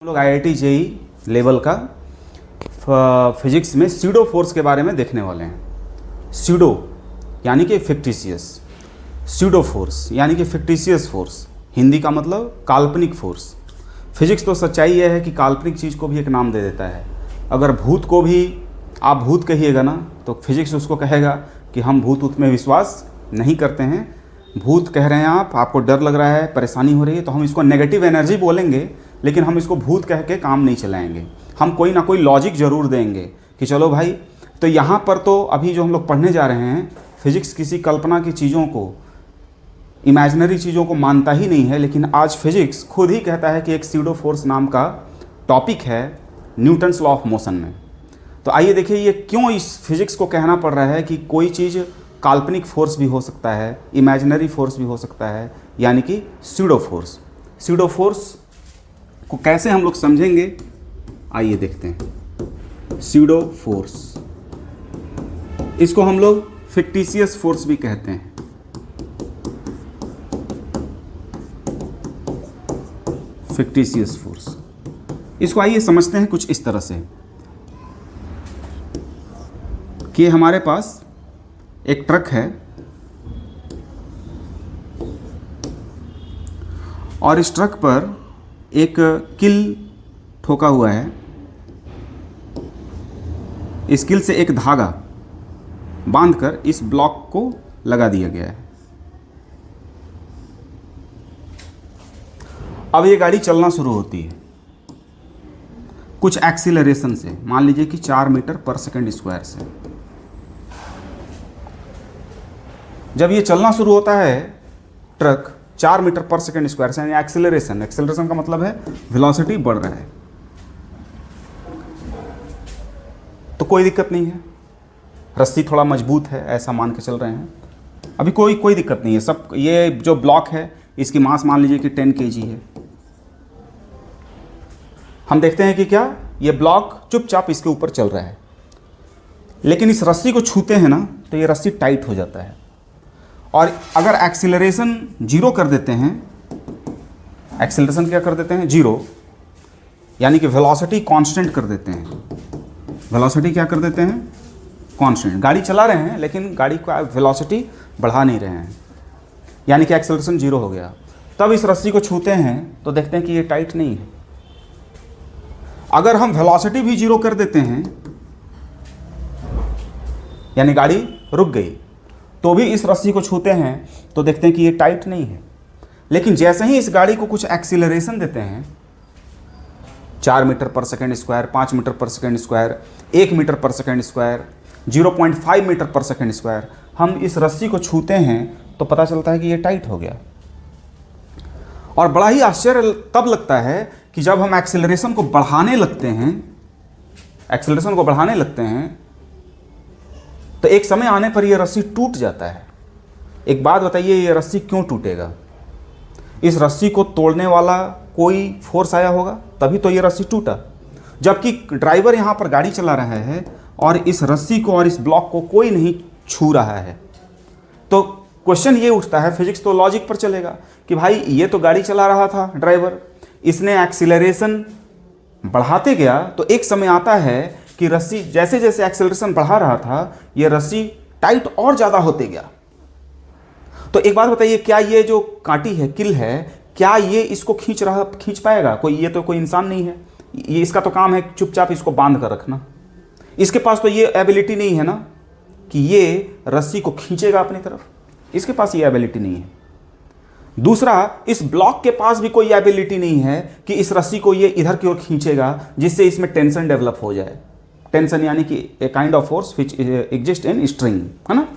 हम लोग IIT JEE level का फिजिक्स में स्यूडो फोर्स के बारे में देखने वाले हैं। स्यूडो यानी कि फिक्टिशियस, स्यूडो फोर्स यानी कि फिक्टिशियस फोर्स, हिंदी का मतलब काल्पनिक फोर्स। फिजिक्स तो सच्चाई यह है कि काल्पनिक चीज़ को भी एक नाम दे देता है। अगर भूत को भी आप भूत कहिएगा ना तो फिजिक्स उसको कहेगा कि हम भूत उत में विश्वास नहीं करते हैं। भूत कह रहे हैं आप, आपको डर लग रहा है, परेशानी हो रही है, तो हम इसको नेगेटिव एनर्जी बोलेंगे, लेकिन हम इसको भूत कह के काम नहीं चलाएंगे। हम कोई ना कोई लॉजिक ज़रूर देंगे कि चलो भाई। तो यहाँ पर तो अभी जो हम लोग पढ़ने जा रहे हैं, फिजिक्स किसी कल्पना की चीज़ों को, इमेजिनरी चीज़ों को मानता ही नहीं है, लेकिन आज फिजिक्स खुद ही कहता है कि एक स्यूडो फोर्स नाम का टॉपिक है न्यूटन्स लॉ ऑफ मोशन में। तो आइए देखिए ये क्यों इस फिजिक्स को कहना पड़ रहा है कि कोई चीज़ काल्पनिक फोर्स भी हो सकता है, इमेजिनरी फोर्स भी हो सकता है, यानी कि स्यूडो फोर्स। स्यूडो फोर्स को कैसे हम लोग समझेंगे, आइए देखते हैं। स्यूडो फोर्स, इसको हम लोग फिक्टिशियस फोर्स भी कहते हैं। फिक्टिशियस फोर्स, इसको आइए समझते हैं कुछ इस तरह से कि हमारे पास एक ट्रक है और इस ट्रक पर एक किल ठोका हुआ है। इस किल से एक धागा बांधकर इस ब्लॉक को लगा दिया गया है। अब ये गाड़ी चलना शुरू होती है कुछ एक्सीलरेशन से, मान लीजिए कि 4 मीटर पर सेकंड स्क्वायर से। जब ये चलना शुरू होता है ट्रक 4 मीटर पर सेकंड स्क्वायर से, यानी एक्सेलरेशन, एक्सेलरेशन का मतलब है वेलोसिटी बढ़ रहा है, तो कोई दिक्कत नहीं है। रस्सी थोड़ा मजबूत है ऐसा मान के चल रहे हैं, अभी कोई दिक्कत नहीं है। सब ये जो ब्लॉक है इसकी मास मान लीजिए कि 10 kg है। हम देखते हैं कि क्या ये ब्लॉक चुपचाप इसके ऊपर चल रहा है, लेकिन इस रस्सी को छूते हैं ना तो ये रस्सी टाइट हो जाता है। और अगर एक्सीलरेशन 0 कर देते हैं, एक्सीलरेशन क्या कर देते हैं 0, यानी कि वेलोसिटी कांस्टेंट कर देते हैं। वेलोसिटी क्या कर देते हैं कांस्टेंट। गाड़ी चला रहे हैं लेकिन गाड़ी का वेलोसिटी बढ़ा नहीं रहे हैं, यानी कि एक्सीलरेशन 0 हो गया। तब इस रस्सी को छूते हैं तो देखते हैं कि ये टाइट नहीं है। अगर हम वेलोसिटी भी 0 कर देते हैं, यानी गाड़ी रुक गई, तो भी इस रस्सी को छूते हैं तो देखते हैं कि ये टाइट नहीं है। लेकिन जैसे ही इस गाड़ी को कुछ एक्सीलरेशन देते हैं, 4 मीटर पर सेकंड स्क्वायर, 5 मीटर पर सेकंड स्क्वायर, 1 मीटर पर सेकंड स्क्वायर, 0.5 मीटर पर सेकंड स्क्वायर, हम इस रस्सी को छूते हैं तो पता चलता है कि ये टाइट हो गया। और बड़ा ही आश्चर्य तब लगता है कि जब हम एक्सीलरेशन को बढ़ाने लगते हैं, तो एक समय आने पर यह रस्सी टूट जाता है। एक बात बताइए, ये रस्सी क्यों टूटेगा? इस रस्सी को तोड़ने वाला कोई फोर्स आया होगा तभी तो ये रस्सी टूटा। जबकि ड्राइवर यहाँ पर गाड़ी चला रहा है और इस रस्सी को और इस ब्लॉक को कोई नहीं छू रहा है। तो क्वेश्चन ये उठता है, फिजिक्स तो लॉजिक पर चलेगा कि भाई ये तो गाड़ी चला रहा था ड्राइवर, इसने एक्सीलरेशन बढ़ाते गया, तो एक समय आता है कि रस्सी जैसे जैसे एक्सेलरेशन बढ़ा रहा था, ये रस्सी टाइट और ज़्यादा होते गया। तो एक बात बताइए, क्या ये जो कांटी है, किल है, क्या ये इसको खींच पाएगा? ये तो कोई इंसान नहीं है, ये इसका तो काम है चुपचाप इसको बांध कर रखना। इसके पास तो ये एबिलिटी नहीं है ना कि ये रस्सी को खींचेगा अपनी तरफ, इसके पास ये एबिलिटी नहीं है। दूसरा, इस ब्लॉक के पास भी कोई एबिलिटी नहीं है कि इस रस्सी को ये इधर की ओर खींचेगा जिससे इसमें टेंशन डेवलप हो जाए। टेंशन यानी कि a kind of force which exist in string, है ना,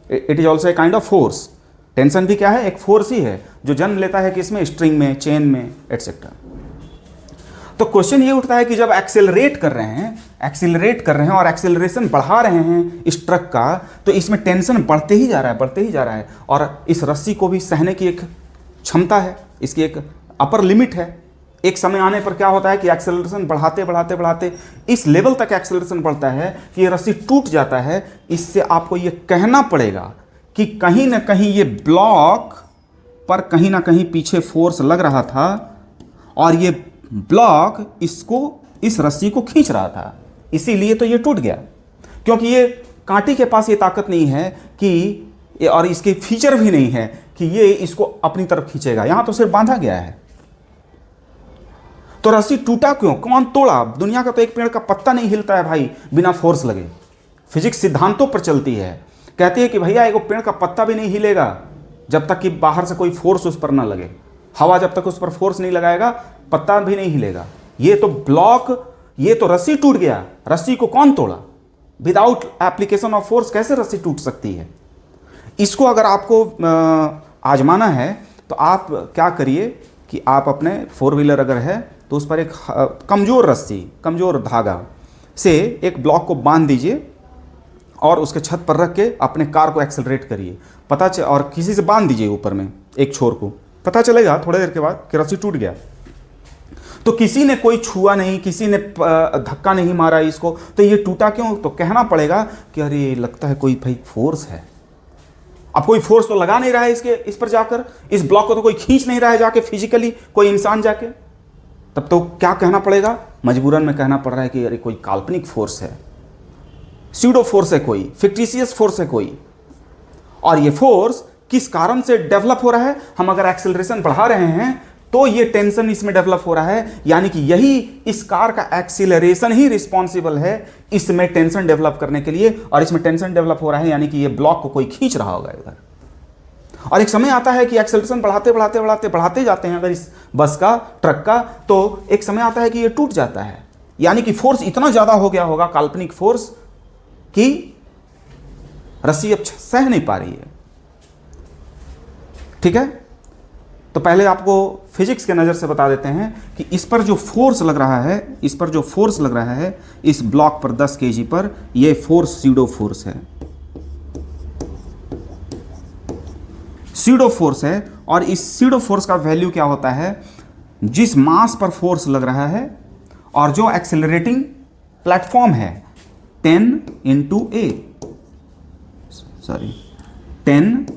it is also a kind of force. Tension भी क्या है? एक फोर्स ही है जो जन्म लेता है कि इसमें स्ट्रिंग में, चेन में, एटसेट्रा। तो क्वेश्चन ये उठता है कि जब एक्सेलरेट कर रहे हैं और एक्सेलरेशन बढ़ा रहे हैं इस ट्रक का, तो इसमें टेंशन बढ़ते ही जा रहा है और इस रस्सी को भी सहने की एक क्षमता है, इसकी एक अपर लिमिट है। एक समय आने पर क्या होता है कि एक्सेलरेशन बढ़ाते इस लेवल तक एक्सेलरेशन बढ़ता है कि ये रस्सी टूट जाता है। इससे आपको ये कहना पड़ेगा कि कहीं ना कहीं ये ब्लॉक पर कहीं ना कहीं पीछे फोर्स लग रहा था और ये ब्लॉक इस रस्सी को खींच रहा था, इसीलिए तो ये टूट गया, क्योंकि ये कांटे के पास ये ताकत नहीं है कि, और इसके फीचर भी नहीं है कि ये इसको अपनी तरफ खींचेगा। यहां तो सिर्फ बांधा गया है। तो रस्सी टूटा क्यों, कौन तोड़ा? दुनिया का तो एक पेड़ का पत्ता नहीं हिलता है भाई बिना फोर्स लगे। फिजिक्स सिद्धांतों पर चलती है, कहती है कि भैया एक पेड़ का पत्ता भी नहीं हिलेगा जब तक कि बाहर से कोई फोर्स उस पर ना लगे। हवा जब तक उस पर फोर्स नहीं लगाएगा पत्ता भी नहीं हिलेगा। ये तो ब्लॉक, ये तो रस्सी टूट गया, रस्सी को कौन तोड़ा? विदाउट एप्लीकेशन ऑफ फोर्स कैसे रस्सी टूट सकती है? इसको अगर आपको आजमाना है तो आप क्या करिए कि आप अपने 4 व्हीलर अगर है तो उस पर एक कमज़ोर रस्सी, कमज़ोर धागा से एक ब्लॉक को बांध दीजिए और उसके छत पर रख के अपने कार को एक्सेलरेट करिए। और किसी से बांध दीजिए ऊपर में एक छोर को, पता चलेगा थोड़ी देर के बाद कि रस्सी टूट गया। तो किसी ने कोई छुआ नहीं, किसी ने धक्का नहीं मारा इसको, तो ये टूटा क्यों? तो कहना पड़ेगा कि अरे लगता है कोई भाई फोर्स है। अब कोई फोर्स तो लगा नहीं रहा है इस पर जाकर, इस ब्लॉक को तो कोई खींच नहीं रहा है जाके फिजिकली, कोई इंसान जाके। तब तो क्या कहना पड़ेगा? मजबूरन में कहना पड़ रहा है कि अरे कोई काल्पनिक फोर्स है, स्यूडो फोर्स है, कोई फिक्टिशियस फोर्स है कोई। और ये फोर्स किस कारण से डेवलप हो रहा है? हम अगर एक्सेलरेशन बढ़ा रहे हैं तो ये टेंशन इसमें डेवलप हो रहा है, यानी कि यही इस कार का एक्सीलरेशन ही रिस्पॉन्सिबल है इसमें टेंशन डेवलप करने के लिए। और इसमें टेंशन डेवलप हो रहा है यानी कि ये ब्लॉक को कोई खींच रहा होगा इधर। और एक समय आता है कि एक्सेलरेशन बढ़ाते जाते हैं अगर इस बस का, ट्रक का, तो एक समय आता है कि ये टूट जाता है, यानी कि फोर्स इतना ज्यादा हो गया होगा, काल्पनिक फोर्स, कि रस्सी अब सह नहीं पा रही है। ठीक है, तो पहले आपको फिजिक्स के नज़र से बता देते हैं कि इस पर जो फोर्स लग रहा है, इस पर जो फोर्स लग रहा है इस ब्लॉक पर 10 kg पर, यह फोर्स स्यूडो फोर्स है, स्यूडो फोर्स है। और इस स्यूडो फोर्स का वैल्यू क्या होता है? जिस मास पर फोर्स लग रहा है और जो एक्सेलरेटिंग प्लेटफॉर्म है 10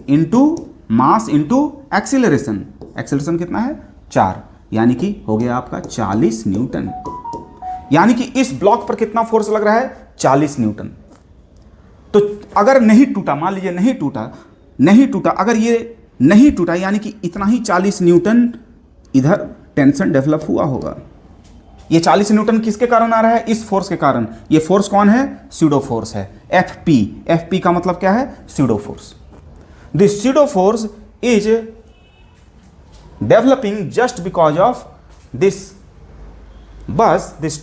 into mass into acceleration. Acceleration कितना है? 4, यानी कि हो गया आपका 40 न्यूटन। यानी कि इस ब्लॉक पर कितना फोर्स लग रहा है? 40 न्यूटन। तो अगर नहीं टूटा, मान लीजिए नहीं टूटा, अगर ये नहीं टूटा यानी कि इतना ही 40 न्यूटन इधर टेंशन डेवलप हुआ होगा। ये 40 न्यूटन किसके कारण आ रहा है? इस फोर्स के कारण। ये फोर्स कौन है? स्यूडो फोर्स है, एफ पी का मतलब क्या है? Pseudo force. This pseudo force is developing just because of this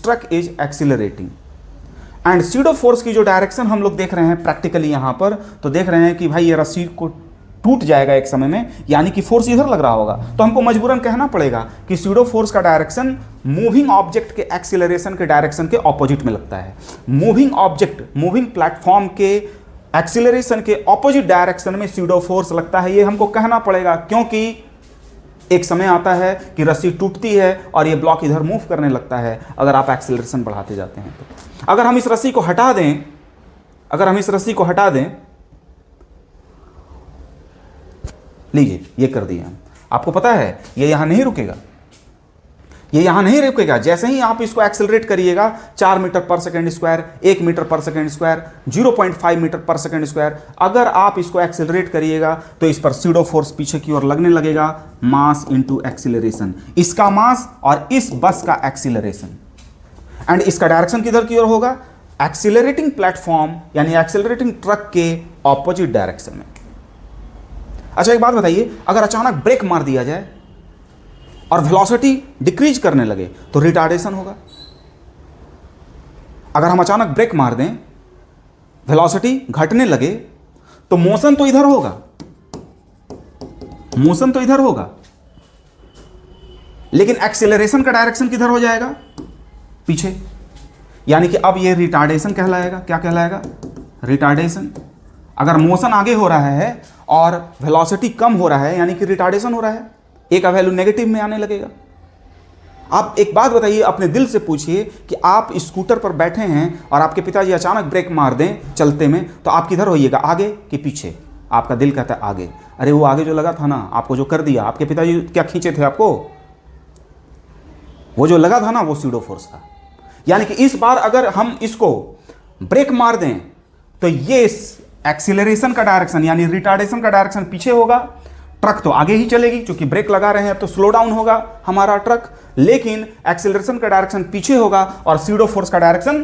truck is accelerating. And pseudo force की जो डायरेक्शन हम लोग देख रहे हैं प्रैक्टिकली यहां पर, तो देख रहे हैं कि भाई ये रस्सी को टूट जाएगा एक समय में, यानी कि फोर्स इधर लग रहा होगा। तो हमको मजबूरन कहना पड़ेगा कि स्यूडो फोर्स का डायरेक्शन मूविंग ऑब्जेक्ट के एक्सीलरेशन के डायरेक्शन के ऑपोजिट में लगता है। मूविंग ऑब्जेक्ट, मूविंग प्लेटफॉर्म के एक्सीलरेशन के ऑपोजिट डायरेक्शन में स्यूडो फोर्स लगता है, ये हमको कहना पड़ेगा, क्योंकि एक समय आता है कि रस्सी टूटती है और ये ब्लॉक इधर मूव करने लगता है अगर आप एक्सीलरेशन बढ़ाते जाते हैं तो। अगर हम इस रस्सी को हटा दें, लीजिए ये कर दिया, आपको पता है ये यहां नहीं रुकेगा, जैसे ही आप इसको एक्सेलरेट करिएगा 4 मीटर पर सेकेंड स्क्वायर, 1 मीटर पर सेकेंड स्क्वायर, 0.5 मीटर पर सेकेंड स्क्वायर, अगर आप इसको एक्सेलरेट करिएगा तो इस पर स्यूडो फोर्स पीछे की ओर लगने लगेगा। मास इंटू एक्सीलरेशन, इसका मास और इस बस का एक्सीलरेशन, एंड इसका डायरेक्शन किधर की ओर होगा? एक्सीलरेटिंग प्लेटफॉर्म यानी एक्सीलरेटिंग ट्रक के ऑपोजिट डायरेक्शन में। अच्छा एक बात बताइए, अगर अचानक ब्रेक मार दिया जाए और वेलोसिटी डिक्रीज करने लगे तो रिटार्डेशन होगा। अगर हम अचानक ब्रेक मार दें, वेलोसिटी घटने लगे, तो मोशन तो इधर होगा, लेकिन एक्सेलरेशन का डायरेक्शन किधर हो जाएगा? पीछे। यानी कि अब ये रिटार्डेशन कहलाएगा। क्या कहलाएगा? रिटार्डेशन। अगर मोशन आगे हो रहा है और वेलोसिटी कम हो रहा है यानी कि रिटार्डेशन हो रहा है, ए का वैल्यू नेगेटिव में आने लगेगा। आप एक बात बताइए, अपने दिल से पूछिए कि आप स्कूटर पर बैठे हैं और आपके पिताजी अचानक ब्रेक मार दें चलते में, तो आप किधर होइएगा? आगे कि पीछे? आपका दिल कहता है आगे। अरे वो आगे जो लगा था ना, आपको जो कर दिया, आपके पिताजी क्या खींचे थे आपको? वो जो लगा था ना वो स्यूडो फोर्स था। यानी कि इस बार अगर हम इसको ब्रेक मार दें तो ये एक्सीलरेशन का डायरेक्शन यानी रिटार्डेशन का डायरेक्शन पीछे होगा, ट्रक तो आगे ही चलेगी, क्योंकि ब्रेक लगा रहे हैं तो स्लो डाउन होगा हमारा ट्रक, लेकिन एक्सीलरेशन का डायरेक्शन पीछे होगा और स्यूडो फोर्स का डायरेक्शन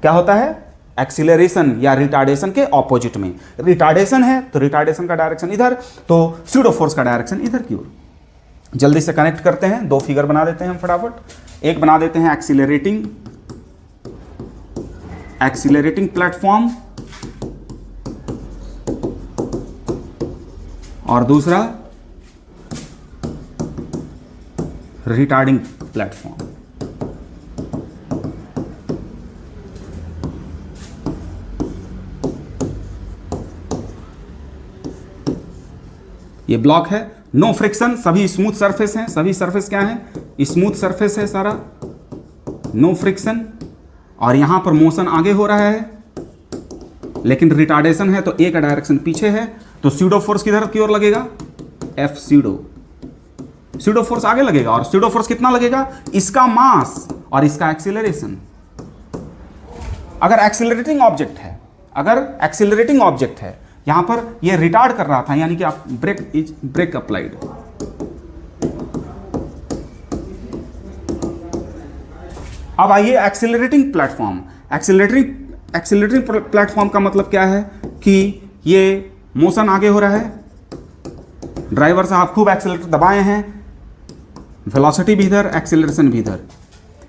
क्या होता है, एक्सीलरेशन या रिटार्डेशन के ऑपोजिट में। रिटार्डेशन है तो रिटार्डेशन का डायरेक्शन इधर, तो स्यूडो फोर्स का डायरेक्शन इधर की ओर। जल्दी से कनेक्ट करते हैं, दो फिगर बना देते हैं हम फटाफट। एक बना देते हैं एक्सीलरेटिंग प्लेटफॉर्म और दूसरा रिटार्डिंग प्लेटफॉर्म। ये ब्लॉक है, नो फ्रिक्शन, सभी स्मूथ सरफेस हैं। सभी सरफेस क्या है, स्मूथ सरफेस है सारा, नो फ्रिक्शन। और यहां पर मोशन आगे हो रहा है, लेकिन रिटार्डेशन है तो ए का डायरेक्शन पीछे है, तो स्यूडो फोर्स किधर की ओर लगेगा, एफ स्यूडो फोर्स आगे लगेगा। और स्यूडो फोर्स कितना लगेगा, इसका मास और इसका एक्सीलरेशन। अगर एक्सीलरेटिंग ऑब्जेक्ट है, यहां पर ये रिटार्ड कर रहा था, यानी कि आप ब्रेक अप्लाइड। अब आइए एक्सीलरेटिंग प्लेटफॉर्म। एक्सीलरेटिंग प्लेटफॉर्म का मतलब क्या है कि ये मोशन आगे हो रहा है, ड्राइवर साहब खूब एक्सीलरेटर दबाए हैं, वेलोसिटी भी इधर, एक्सीलरेशन भी इधर।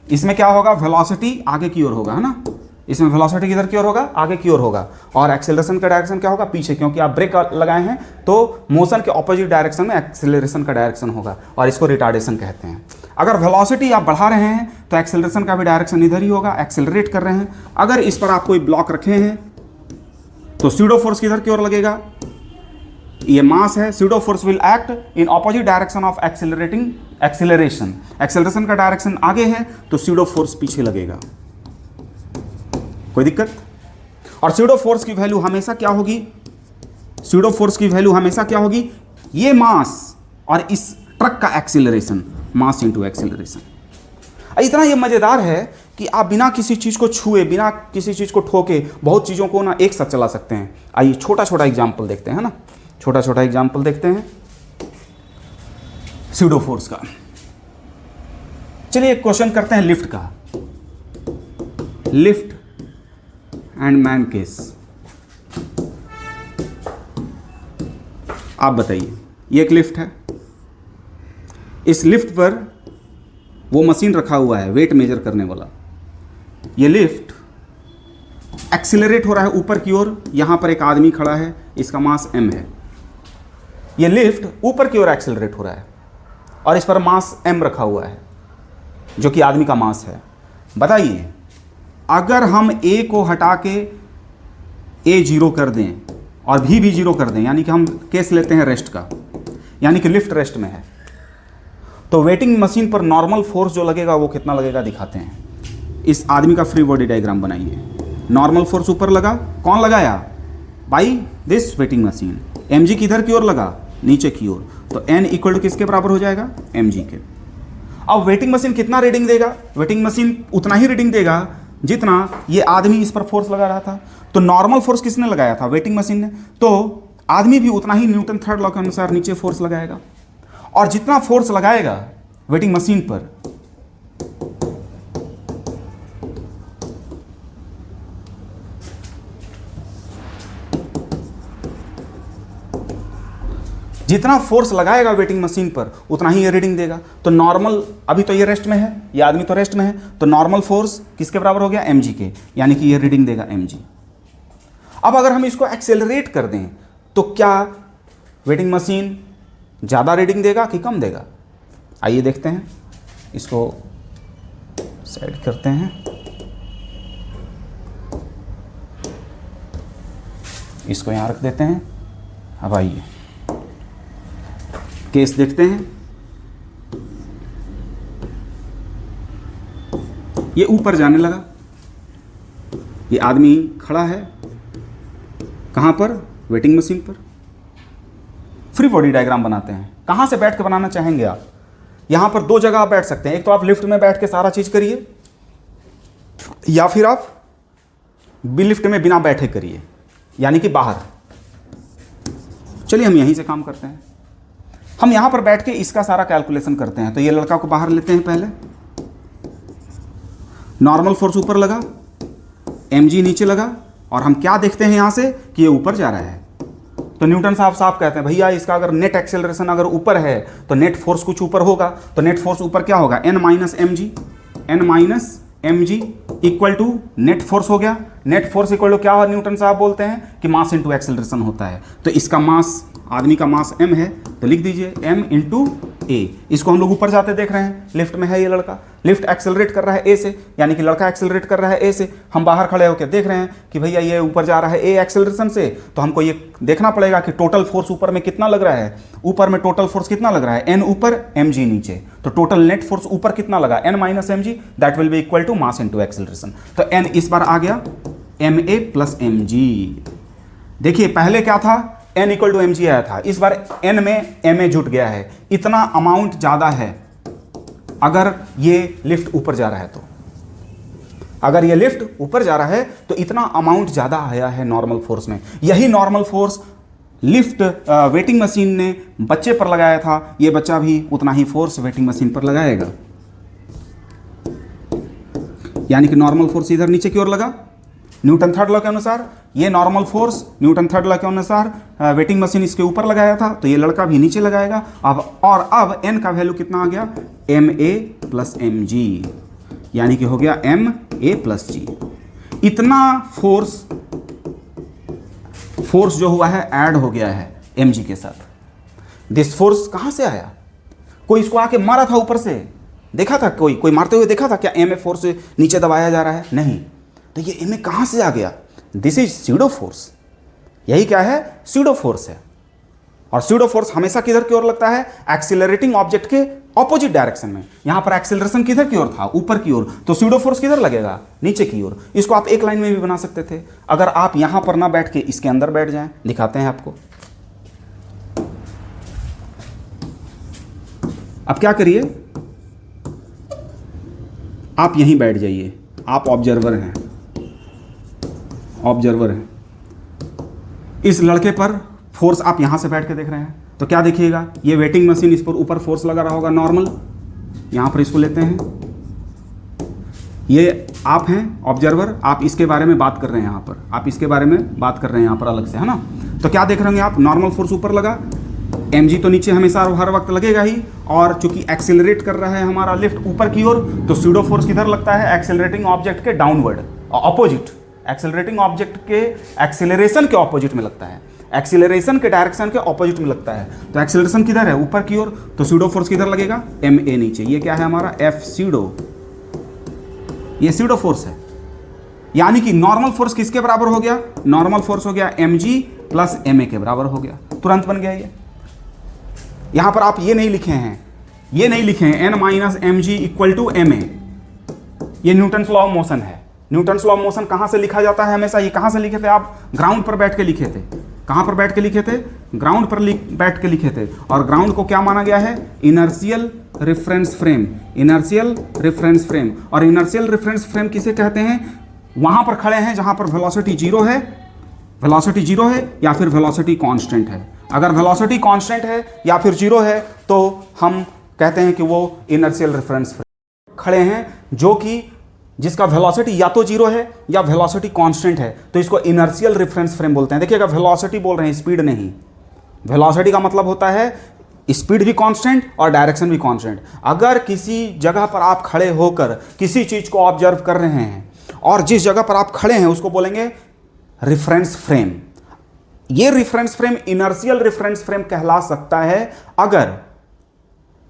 इसमें क्या होगा, वेलोसिटी आगे की ओर होगा, है ना, इसमें वेलोसिटी किधर की ओर होगा, आगे की ओर होगा। और एक्सीलरेशन का डायरेक्शन क्या होगा, पीछे, क्योंकि आप ब्रेक लगाए हैं तो मोशन के ऑपोजिट डायरेक्शन में एक्सीलरेशन का डायरेक्शन होगा, और इसको रिटार्डेशन कहते हैं। अगर वेलोसिटी आप बढ़ा रहे हैं तो एक्सीलरेशन का भी डायरेक्शन इधर ही होगा, एक्सीलरेट कर रहे हैं। अगर इस पर आप कोई ब्लॉक रखे हैं तो स्यूडो फोर्स किधर की ओर लगेगा, ये मास है, pseudo force will act in opposite direction of acceleration. Acceleration का डायरेक्शन आगे है तो स्यूडो फोर्स पीछे लगेगा। कोई दिक्कत? और स्यूडो फोर्स की वैल्यू हमेशा क्या होगी, स्यूडो फोर्स की वैल्यू हमेशा क्या होगी, ये मास और इस ट्रक का एक्सीलरेशन, मास इनटू एक्सीलरेशन। इतना ये मजेदार है कि आप बिना किसी चीज को छुए, बिना किसी चीज को ठोके बहुत चीजों को ना एक साथ चला सकते हैं। आइए छोटा छोटा एग्जांपल देखते हैं, है ना, छोटा छोटा एग्जांपल देखते हैं स्यूडो फोर्स का। चलिए एक क्वेश्चन करते हैं लिफ्ट का, लिफ्ट एंड मैन केस। आप बताइए, ये एक लिफ्ट है, इस लिफ्ट पर वो मशीन रखा हुआ है वेट मेजर करने वाला। ये लिफ्ट एक्सीलरेट हो रहा है ऊपर की ओर, यहां पर एक आदमी खड़ा है, इसका मास m है। ये लिफ्ट ऊपर की ओर एक्सीलरेट हो रहा है और इस पर मास m रखा हुआ है जो कि आदमी का मास है। बताइए, अगर हम a को हटा के a 0 कर दें और भी 0 कर दें, यानी कि हम केस लेते हैं रेस्ट का, यानी कि लिफ्ट रेस्ट में है, तो वेटिंग मशीन पर नॉर्मल फोर्स जो लगेगा वो कितना लगेगा दिखाते हैं। इस आदमी का फ्री बॉडी डायग्राम बनाइए। नॉर्मल फोर्स ऊपर लगा, कौन लगाया, by this waiting machine. mg किधर की ओर लगा, नीचे की ओर, तो n इक्वल टू किसके बराबर हो जाएगा, mg के। अब वेटिंग मशीन कितना रीडिंग देगा, वेटिंग मशीन उतना ही रीडिंग देगा जितना ये आदमी इस पर फोर्स लगा रहा था। तो नॉर्मल फोर्स किसने लगाया था, वेटिंग मशीन ने, तो आदमी भी उतना ही न्यूटन थर्ड लॉ के अनुसार नीचे फोर्स लगाएगा। और जितना फोर्स लगाएगा वेटिंग मशीन पर, जितना फोर्स लगाएगा वेटिंग मशीन पर उतना ही ये रीडिंग देगा। तो नॉर्मल, अभी तो ये रेस्ट में है, ये आदमी तो रेस्ट में है, तो नॉर्मल फोर्स किसके बराबर हो गया, mg के, यानी कि ये रीडिंग देगा mg। अब अगर हम इसको एक्सेलरेट कर दें तो क्या वेटिंग मशीन ज़्यादा रीडिंग देगा कि कम देगा, आइए देखते हैं। इसको साइड करते हैं, इसको यहाँ रख देते हैं। अब आइए केस देखते हैं। ये ऊपर जाने लगा, ये आदमी खड़ा है कहाँ पर, वेटिंग मशीन पर। फ्री बॉडी डायग्राम बनाते हैं, कहाँ से बैठ कर बनाना चाहेंगे आप, यहां पर दो जगह आप बैठ सकते हैं, एक तो आप लिफ्ट में बैठ के सारा चीज करिए, या फिर आप लिफ्ट में बिना बैठे करिए, यानी कि बाहर। चलिए हम यहीं से काम करते हैं। हम यहां पर बैठ के इसका सारा कैलकुलेशन करते हैं। तो ये लड़का को बाहर लेते हैं पहले, नॉर्मल फोर्स ऊपर लगा, mg नीचे लगा, और हम क्या देखते हैं यहां से कि ये ऊपर जा रहा है। तो न्यूटन साहब साहब कहते हैं भैया इसका अगर नेट एक्सेलरेशन अगर ऊपर है तो नेट फोर्स कुछ ऊपर होगा। तो नेट फोर्स ऊपर क्या होगा, n minus mg equal to net force हो गया। नेट फोर्स इक्वल टू क्या न्यूटन साहब बोलते हैं कि मास इंटू एक्सेलरेशन होता है। तो इसका मास, आदमी का मास m है, तो लिख दीजिए m इंटू ए। इसको हम लोग ऊपर जाते देख रहे हैं, लिफ्ट में है ये लड़का, लिफ्ट एक्सेलरेट कर रहा है ए से, यानी कि लड़का एक्सेलरेट कर रहा है ए से। हम बाहर खड़े होकर देख रहे हैं कि भैया ये ऊपर जा रहा है ए एक्सेलरेशन से। तो हमको ये देखना पड़ेगा कि टोटल फोर्स ऊपर में कितना लग रहा है। ऊपर में टोटल फोर्स कितना लग रहा है, n ऊपर mg नीचे। तो टोटल नेट फोर्स ऊपर कितना लगा, n minus mg, that will be equal to mass into acceleration. तो n इस बार आ गया ma प्लस mg। देखिए पहले क्या था, n इक्वल टू mg आया था, इस बार n में ma जुट गया है। इतना अमाउंट ज़्यादा है अगर ये लिफ्ट ऊपर जा रहा है। तो अगर ये लिफ्ट ऊपर जा रहा है तो इतना अमाउंट ज़्यादा आया है नॉर्मल फोर्स में। यही normal force lift waiting machine ने बच्चे पर लगाया था, ये बच्चा भी उतना ही फोर्स वेटिंग मशीन पर लगाएगा। यानी कि नॉर्मल फोर्स इधर नीचे की ओर लगा न्यूटन थर्ड लॉ के अनुसार, ये normal force Newton third law के अनुसार वेटिंग मशीन इसके ऊपर लगाया था, तो ये लड़का भी नीचे लगाएगा। अब n का वैल्यू कितना आ गया, ma प्लस mg, यानी कि हो गया ma प्लस g। इतना फोर्स जो हुआ है ऐड हो गया है mg के साथ। दिस फोर्स कहां से आया, कोई इसको आके मारा था ऊपर से, देखा था कोई मारते हुए देखा था क्या ma फोर्स नीचे दबाया जा रहा है, नहीं। तो ये ma कहां से आ गया, दिस इज स्यूडो फोर्स। यही क्या है, स्यूडो फोर्स है। और स्यूडो फोर्स हमेशा किधर की ओर लगता है, एक्सीलरेटिंग ऑब्जेक्ट के ऑपोजिट डायरेक्शन में। यहां पर एक्सीलरेशन किधर की ओर था, ऊपर की ओर, तो स्यूडो फोर्स किधर लगेगा, नीचे की ओर। इसको आप एक लाइन में भी बना सकते थे, अगर आप यहां पर ना बैठ के इसके अंदर बैठ जाएं। दिखाते हैं आपको। अब क्या करिए, आप यहीं बैठ जाइए, आप ऑब्जर्वर हैं, ऑब्जर्वर हैं। इस लड़के पर फोर्स आप यहां से बैठ के देख रहे हैं, तो क्या देखिएगा, ये वेटिंग मशीन, इस पर ऊपर फोर्स लगा रहा होगा नॉर्मल। यहां पर इसको लेते हैं, ये आप हैं ऑब्जर्वर, आप इसके बारे में बात कर रहे हैं, यहां पर आप इसके बारे में बात कर रहे हैं यहां पर अलग से, है ना। तो क्या देख रहे होंगे आप, नॉर्मल फोर्स ऊपर लगा, mg तो नीचे हमेशा हर वक्त लगेगा ही, और चूंकि एक्सेलरेट कर रहा है हमारा लिफ्ट ऊपर की ओर, तो स्यूडो फोर्स किधर लगता है, एक्सेलरेटिंग ऑब्जेक्ट के डाउनवर्ड, ऑपोजिट, एक्सेलरेटिंग ऑब्जेक्ट के एक्सेलरेशन के ऑपोजिट में लगता है, एक्सेलरेशन के डायरेक्शन के ऑपोजिट में लगता है। तो एक्सेलरेशन किधर है, ऊपर की ओर, तो स्यूडो फोर्स किधर लगेगा, ma नीचे। ये क्या है हमारा, f स्यूडो, ये स्यूडो फोर्स है। यानी कि नॉर्मल फोर्स किसके बराबर हो गया, नॉर्मल फोर्स हो गया mg प्लस ma के बराबर हो गया, तुरंत बन गया ये। यहां पर आप ये नहीं लिखे हैं, ये नहीं लिखे हैं n minus mg equal to ma, ये न्यूटन लॉ ऑफ मोशन है। न्यूटन लॉ ऑफ मोशन कहां से लिखा जाता है हमेशा, ये कहां से लिखे थे आप, ग्राउंड पर बैठ के लिखे थे। कहां पर बैठ के लिखे थे, ग्राउंड पर बैठ के लिखे थे। और ग्राउंड को क्या माना गया है, inertial reference frame, inertial reference frame. और इनर्शियल रेफरेंस फ्रेम किसे कहते हैं, वहां पर खड़े हैं जहां पर वेलोसिटी जीरो है, वेलोसिटी जीरो है या फिर वेलोसिटी कांस्टेंट है। अगर वेलोसिटी कांस्टेंट है या फिर जीरो है तो हम कहते हैं कि वो इनर्शियल रेफरेंस फ्रेम खड़े हैं, जो कि जिसका वेलोसिटी या तो जीरो है या वेलोसिटी कांस्टेंट है, तो इसको इनर्शियल रेफरेंस फ्रेम बोलते हैं। देखिएगा, वेलोसिटी बोल रहे हैं, स्पीड नहीं। वेलोसिटी का मतलब होता है स्पीड भी कांस्टेंट और डायरेक्शन भी कांस्टेंट। अगर किसी जगह पर आप खड़े होकर किसी चीज को ऑब्जर्व कर रहे हैं और जिस जगह पर आप खड़े हैं उसको बोलेंगे रेफरेंस फ्रेम। ये reference frame inertial reference frame कहला सकता है अगर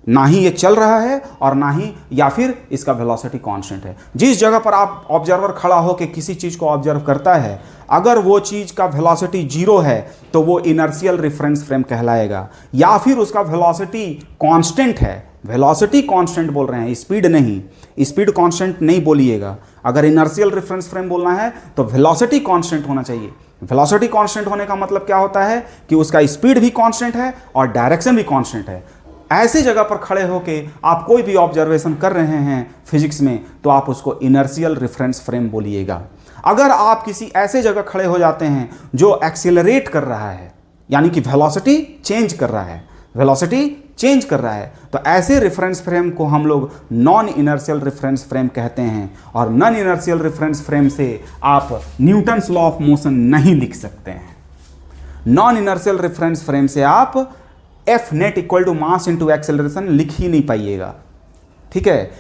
ना ही ये चल रहा है और ना ही या फिर इसका वेलोसिटी कांस्टेंट है। जिस जगह पर आप ऑब्जर्वर खड़ा होकर किसी चीज को ऑब्जर्व करता है, अगर वो चीज का वेलोसिटी जीरो है तो वो इनर्शियल रेफरेंस फ्रेम कहलाएगा, या फिर उसका वेलोसिटी कांस्टेंट है। वेलोसिटी कांस्टेंट बोल रहे हैं, स्पीड नहीं, स्पीड कांस्टेंट नहीं बोलिएगा। अगर इनर्शियल रेफरेंस फ्रेम बोलना है तो वेलोसिटी कांस्टेंट होना चाहिए। वेलोसिटी कांस्टेंट होने का मतलब क्या होता है कि उसका स्पीड भी कांस्टेंट है और डायरेक्शन भी कांस्टेंट है। ऐसी जगह पर खड़े होके आप कोई भी ऑब्जर्वेशन कर रहे हैं फिजिक्स में, तो आप उसको इनर्शियल रेफरेंस फ्रेम बोलिएगा। अगर आप किसी ऐसे जगह खड़े हो जाते हैं जो एक्सीलरेट कर रहा है, यानी कि वेलोसिटी चेंज कर रहा है, वेलोसिटी चेंज कर रहा है, तो ऐसे रेफरेंस फ्रेम को हम लोग नॉन इनर्शियल रेफरेंस फ्रेम कहते हैं। और नॉन इनर्शियल रेफरेंस फ्रेम से आप न्यूटन्स लॉ ऑफ मोशन नहीं लिख सकते हैं। नॉन इनर्शियल रेफरेंस फ्रेम से आप F net equal to mass into acceleration लिख ही नहीं पाइएगा, ठीक है।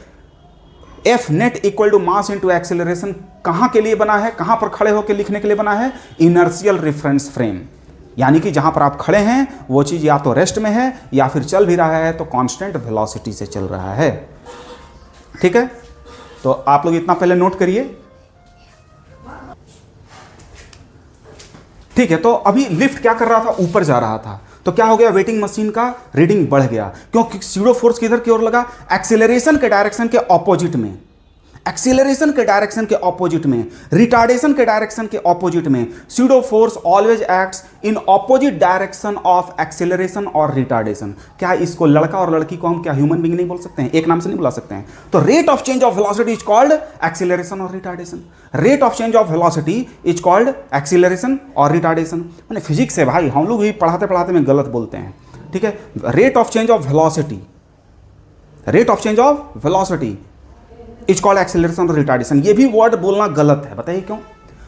F net equal to mass into acceleration कहां के लिए बना है, कहां पर खड़े होकर लिखने के लिए बना है? इनर्शियल रेफरेंस फ्रेम, यानी कि जहां पर आप खड़े हैं वो चीज या तो रेस्ट में है या फिर चल भी रहा है तो कांस्टेंट वेलोसिटी से चल रहा है, ठीक है। तो आप लोग इतना पहले नोट करिए, ठीक है। तो अभी लिफ्ट क्या कर रहा था? ऊपर जा रहा था। तो क्या हो गया? वेटिंग मशीन का रीडिंग बढ़ गया, क्योंकि स्यूडो फोर्स किधर की ओर लगा? एक्सीलरेशन के डायरेक्शन के ऑपोजिट में, एक्सीलरेशन के डायरेक्शन के ऑपोजिट में, रिटार्डेशन के डायरेक्शन के ऑपोजिट में। Pseudo force always acts in opposite direction of acceleration और रिटार्डेशन। क्या इसको लड़का और लड़की को हम क्या ह्यूमन बीइंग नहीं बोल सकते हैं? एक नाम से नहीं बुला सकते हैं? तो rate of change of velocity is called acceleration और retardation. Rate of change of velocity is called acceleration और रिटार्डेशन। मैंने फिजिक्स है भाई, हम लोग भी पढ़ाते पढ़ाते में गलत बोलते हैं, ठीक है। Rate of change of velocity, rate of change of velocity is called acceleration और रिटार्डेशन। ये भी वर्ड बोलना गलत है, बताइए क्यों?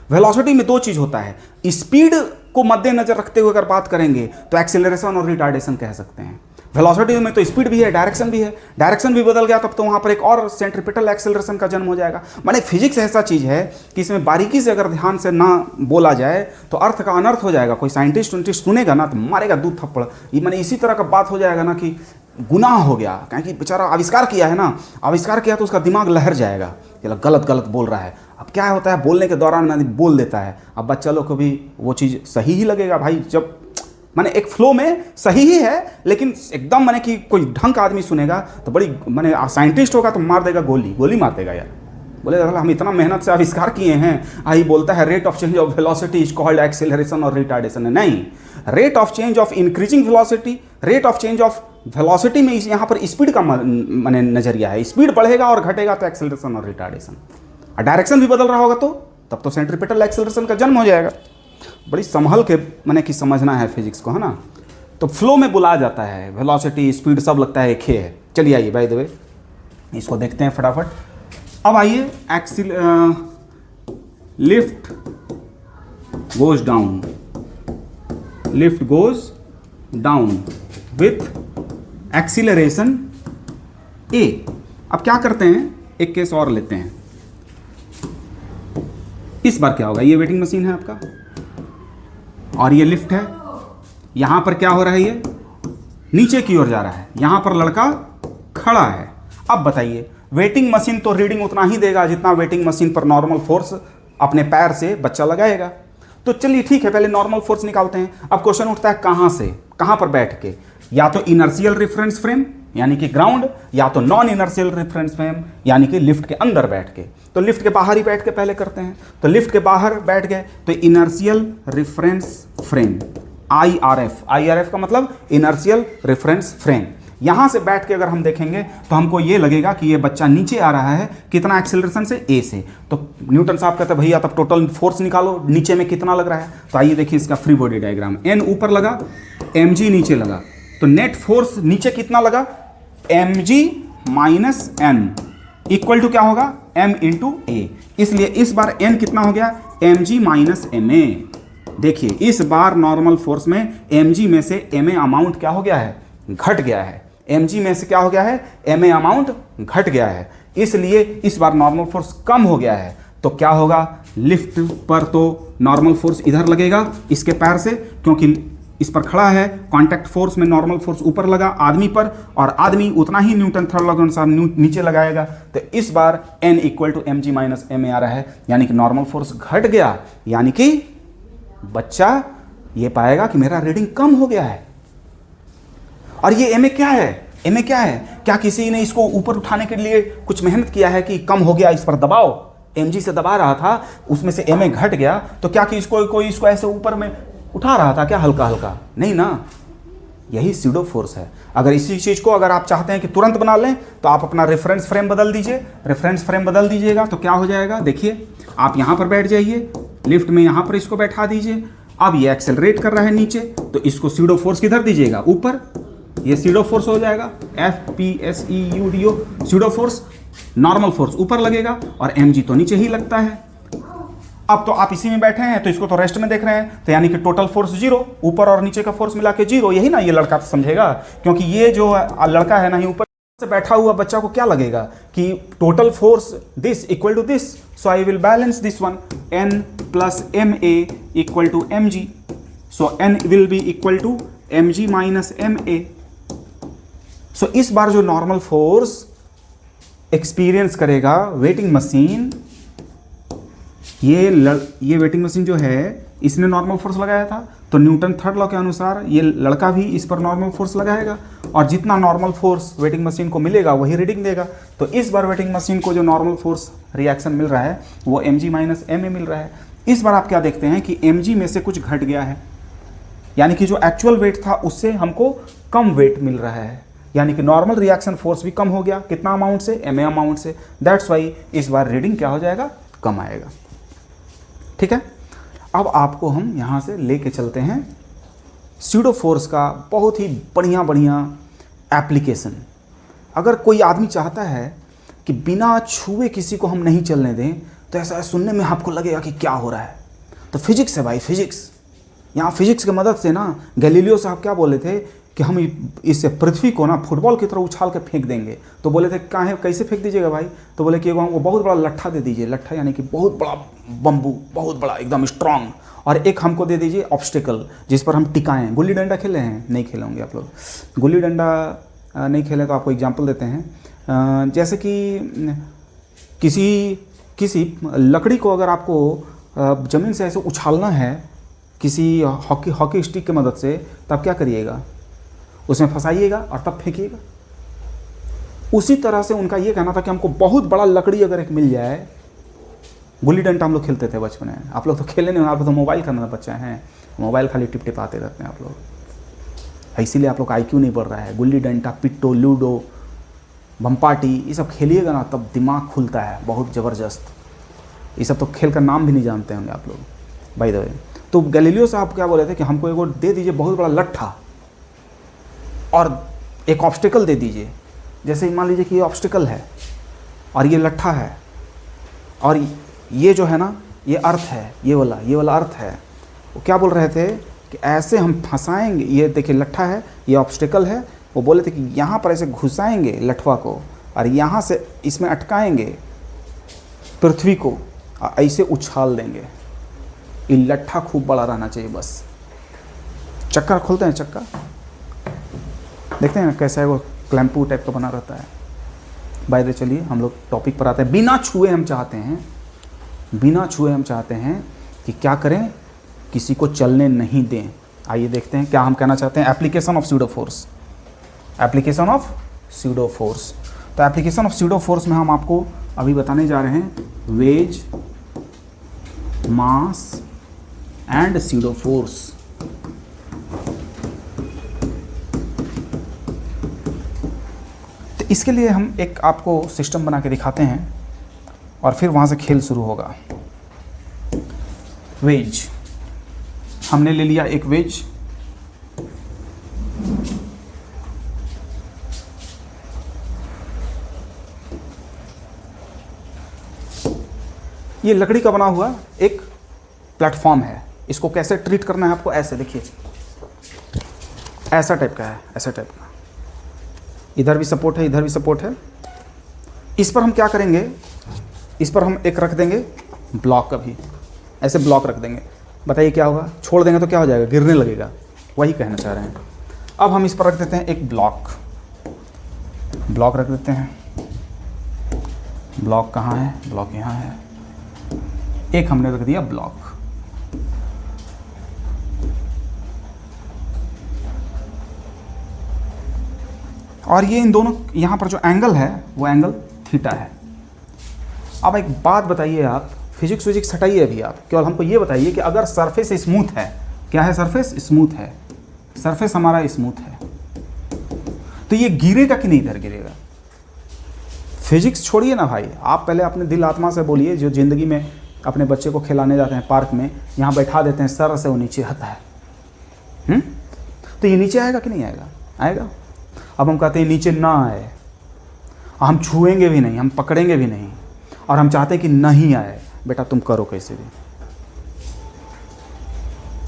वेलोसिटी में दो चीज होता है, स्पीड को मद्देनजर रखते हुए अगर बात करेंगे तो एक्सेलरेशन और रिटार्डेशन कह सकते हैं। वेलोसिटी में तो स्पीड भी है, डायरेक्शन भी है, डायरेक्शन भी बदल गया तब तो वहां पर एक और सेंट्रीपिटल एक्सेलरेशन का जन्म हो जाएगा। माने फिजिक्स ऐसा चीज है कि इसमें बारीकी से अगर ध्यान से ना बोला जाए तो अर्थ का अनर्थ हो जाएगा। कोई साइंटिस्ट सुनेगा ना तो मारेगा दूध थप्पड़। ये माने इसी तरह का बात हो जाएगा ना कि गुनाह हो गया, क्योंकि बेचारा आविष्कार किया है ना, आविष्कार किया तो उसका दिमाग लहर जाएगा कि गलत गलत बोल रहा है। अब क्या होता है, बोलने के दौरान आदमी बोल देता है, अब बच्चा लोग को भी वो चीज़ सही ही लगेगा भाई। जब माने एक फ्लो में सही ही है, लेकिन एकदम माने कि कोई ढंग का आदमी सुनेगा तो बड़ी माने साइंटिस्ट होगा तो मार देगा, गोली मार देगा यार। बोलेगा हम इतना मेहनत से आविष्कार किए हैं, आई बोलता है rate of change of velocity is called acceleration और रिटार्डेशन। नहीं, rate of change of increasing velocity, rate of change of velocity में यहाँ पर स्पीड का माने नजरिया है। स्पीड बढ़ेगा और घटेगा तो एक्सेलरेशन और रिटार्डेशन। और डायरेक्शन भी बदल रहा होगा तो तब तो सेंट्रीपिटल एक्सेलरेशन का जन्म हो जाएगा। बड़ी संभल के माने कि समझना है फिजिक्स को, है ना। तो फ्लो में बुलाया जाता है, वेलोसिटी स्पीड सब लगता है एक ही है। चलिए आइए बाय द वे इसको देखते हैं फटाफट। अब आइए lift goes down, lift goes down with acceleration A. अब क्या करते हैं, एक केस और लेते हैं। इस बार क्या होगा, ये वेटिंग मशीन है आपका और ये लिफ्ट है। यहां पर क्या हो रहा है, ये नीचे की ओर जा रहा है, यहां पर लड़का खड़ा है। अब बताइए, वेटिंग मशीन तो रीडिंग उतना ही देगा जितना वेटिंग मशीन पर नॉर्मल फोर्स अपने पैर से बच्चा लगाएगा। तो चलिए ठीक है, पहले नॉर्मल फोर्स निकालते हैं। अब क्वेश्चन उठता है कहां से, कहां पर बैठ के? या तो इनर्शियल रेफरेंस फ्रेम यानी कि ग्राउंड, या तो नॉन इनर्शियल रेफरेंस फ्रेम यानी कि लिफ्ट के अंदर बैठ के। तो लिफ्ट के बाहर ही बैठ के पहले करते हैं। तो लिफ्ट के बाहर बैठ गए तो इनर्शियल रेफरेंस फ्रेम, IRF का मतलब इनर्शियल रेफरेंस फ्रेम। यहां से बैठ के अगर हम देखेंगे तो हमको ये लगेगा कि ये बच्चा नीचे आ रहा है। कितना एक्सेलरेशन से? A से। तो न्यूटन साहब कहते हैं भैया तब टोटल फोर्स निकालो, नीचे में कितना लग रहा है। तो आइए देखिए इसका फ्री बॉडी डायग्राम। N ऊपर लगा, mg नीचे लगा, तो नेट फोर्स नीचे कितना लगा? mg minus n equal to क्या होगा? m into A. इसलिए इस बार n कितना हो गया? mg minus ma। देखिए इस बार नॉर्मल फोर्स में mg में से ma अमाउंट क्या हो गया है? घट गया है। mg में से क्या हो गया है? ma अमाउंट घट गया है। इसलिए इस बार नॉर्मल फोर्स कम हो गया है। तो क्या होगा? लिफ्ट पर तो नॉर्मल फोर्स इधर लगेगा इसके पैर से, क्योंकि इस पर खड़ा है। कांटेक्ट फोर्स में नॉर्मल फोर्स ऊपर लगा आदमी पर, और आदमी उतना ही न्यूटन थर्ड लॉ के अनुसार नीचे लगाएगा। तो इस बार n equal to mg minus ma आ रहा है, यानी कि नॉर्मल फोर्स घट गया, यानी कि बच्चा ये पाएगा कि मेरा रीडिंग कम हो गया है। और ये ma क्या है? ma क्या है? क्या किसी ने इसको ऊपर उठाने के लिए कुछ मेहनत किया है कि कम हो गया, इस पर दबाओ, mg से दबा रहा था, उसमें से ma घट गया, तो क्या कि इसको कोई इसको ऐसे ऊपर में उठा रहा था क्या हल्का हल्का? नहीं ना, यही सीडो फोर्स है। अगर इसी चीज़ को अगर आप चाहते हैं कि तुरंत बना लें तो आप अपना रेफरेंस फ्रेम बदल दीजिए। रेफरेंस फ्रेम बदल दीजिएगा तो क्या हो जाएगा, देखिए आप यहाँ पर बैठ जाइए, लिफ्ट में यहाँ पर इसको बैठा दीजिए। अब ये एक्सेलरेट कर रहा है नीचे, तो इसको सीडो फोर्स किधर दीजिएगा, ऊपर। ये सीडो फोर्स हो जाएगा, FPSEUDO SIDO force. Normal force ऊपर लगेगा और mg तो नीचे ही लगता है। अब तो आप इसी में बैठे हैं तो इसको तो रेस्ट में देख रहे हैं, तो यानी कि टोटल फोर्स 0, ऊपर और नीचे का फोर्स मिला के 0। यही ना ये लड़का तो समझेगा, क्योंकि ये जो लड़का है ना, ये ऊपर से बैठा हुआ बच्चा को क्या लगेगा कि total force this equal to this, so I will balance this one, n plus ma equal to mg, so n will be equal to mg minus ma। So इस बार जो नॉर्मल फोर्स एक्सपीरियंस करेगा weighing machine, ये weighing machine जो है इसने normal force लगाया था, तो न्यूटन थर्ड लॉ के अनुसार ये लड़का भी इस पर नॉर्मल फोर्स लगाएगा, और जितना नॉर्मल फोर्स वेटिंग मशीन को मिलेगा वही रीडिंग देगा। तो इस बार वेटिंग मशीन को जो नॉर्मल फोर्स रिएक्शन मिल रहा है वो mg माइनस ma मिल रहा है। इस बार आप क्या देखते हैं कि mg में से कुछ घट गया है, यानी कि जो एक्चुअल वेट था उससे हमको कम वेट मिल रहा है, यानी कि नॉर्मल रिएक्शन फोर्स भी कम हो गया। कितना अमाउंट से, ma अमाउंट से। दैट्स वाई इस बार रीडिंग क्या हो जाएगा, कम आएगा। ठीक है, अब आपको हम यहाँ से लेके चलते हैं सीडो फोर्स का बहुत ही बढ़िया एप्लीकेशन। अगर कोई आदमी चाहता है कि बिना छुए किसी को हम नहीं चलने दें, तो ऐसा सुनने में आपको लगेगा कि क्या हो रहा है, तो फिजिक्स है भाई, फिजिक्स। यहाँ फिजिक्स की मदद से ना गैलीलियो साहब क्या बोले थे कि हम इस पृथ्वी को ना फुटबॉल की तरह उछाल के फेंक देंगे। तो बोले थे कहाँ, कैसे फेंक दीजिएगा भाई, तो बोले कि वो बहुत बड़ा लट्ठा दे दीजिए, लट्ठा यानी कि बहुत बड़ा बम्बू, बहुत बड़ा एकदम स्ट्रांग, और एक हमको दे दीजिए ऑब्स्टिकल जिस पर हम टिकाएं। गुल्ली डंडा खेले हैं, नहीं खेले होंगे आप लोग, गुल्ली डंडा नहीं खेले तो आपको एग्जाम्पल देते हैं। जैसे कि किसी लकड़ी को अगर आपको ज़मीन से ऐसे उछालना है किसी हॉकी स्टिक की मदद से, तब क्या करिएगा, उसमें फंसाइएगा और तब फेंकिएगा। उसी तरह से उनका ये कहना था कि हमको बहुत बड़ा लकड़ी अगर एक मिल जाए। गुल्ली डंडा हम लोग खेलते थे बचपन में, आप लोग तो खेले नहीं, आप लोग तो मोबाइल का ना बच्चा हैं, मोबाइल खाली टिप टिपाते रहते हैं आप लोग, इसीलिए आप लोग का IQ नहीं बढ़ रहा है। गुल्ली डंडा, पिट्टो, लूडो, बम्पाटी, ये सब खेलिएगा ना तब दिमाग खुलता है बहुत ज़बरदस्त। ये सब तो खेल का नाम भी नहीं जानते होंगे आप लोग, बाय द वे। तो गैलीलियो साहब क्या बोले थे कि हमको एगो दे दीजिए बहुत बड़ा लट्ठा और एक ऑब्स्टिकल दे दीजिए। जैसे मान लीजिए कि ये ऑब्स्टिकल है और ये लट्ठा है, और ये जो है ना ये अर्थ है, ये वाला अर्थ है। वो क्या बोल रहे थे कि ऐसे हम फंसाएंगे, ये देखिए लट्ठा है, ये ऑब्स्टिकल है। वो बोले थे कि यहाँ पर ऐसे घुसाएंगे लट्ठवा को और यहाँ से इसमें अटकाएंगे पृथ्वी को और ऐसे उछाल देंगे। ये लट्ठा खूब बड़ा रहना चाहिए बस। चक्कर खोलते हैं, चक्का देखते हैं कैसा है, वो क्लैंपू टाइप का बना रहता है। बाय द, चलिए हम लोग टॉपिक पर आते हैं। बिना छुए हम चाहते हैं कि क्या करें, किसी को चलने नहीं दें। आइए देखते हैं क्या हम कहना चाहते हैं। Application of pseudo force, application of pseudo force. तो एप्लीकेशन ऑफ सीडो फोर्स में हम आपको अभी बताने जा रहे हैं wedge, mass and pseudo force. तो इसके लिए हम एक आपको सिस्टम बना के दिखाते हैं और फिर वहाँ से खेल शुरू होगा। वेज, हमने ले लिया एक वेज, ये लकड़ी का बना हुआ एक प्लेटफॉर्म है। इसको कैसे ट्रीट करना है आपको, ऐसे देखिए, ऐसा टाइप का है, ऐसा टाइप का, इधर भी सपोर्ट है, इधर भी सपोर्ट है। इस पर हम क्या करेंगे, इस पर हम एक रख देंगे ब्लॉक, कभी ऐसे ब्लॉक रख देंगे। बताइए क्या होगा, छोड़ देंगे तो क्या हो जाएगा, गिरने लगेगा। वही कहना चाह रहे हैं। अब हम इस पर रख देते हैं एक ब्लॉक, ब्लॉक रख देते हैं। ब्लॉक कहाँ है, ब्लॉक यहाँ है। एक हमने रख दिया ब्लॉक। और ये इन दोनों, यहाँ पर जो एंगल है वो एंगल थीटा है। अब एक बात बताइए, आप फिजिक्स विजिक्स हटाइए अभी, आप केवल हमको ये बताइए कि अगर सरफेस स्मूथ है, क्या है, सरफेस स्मूथ है, सरफेस हमारा स्मूथ है, तो ये गिरेगा कि नहीं इधर गिरेगा? फिजिक्स छोड़िए ना भाई, आप पहले अपने दिल आत्मा से बोलिए। जो ज़िंदगी में अपने बच्चे को खिलाने जाते हैं पार्क में, यहाँ बैठा देते हैं, सर से वो नीचे आता है। तो ये नीचे आएगा कि नहीं आएगा? आएगा। अब हम कहते हैं नीचे ना आए, हम छुएंगे भी नहीं, हम पकड़ेंगे भी नहीं, और हम चाहते हैं कि नहीं आए। बेटा तुम करो कैसे भी,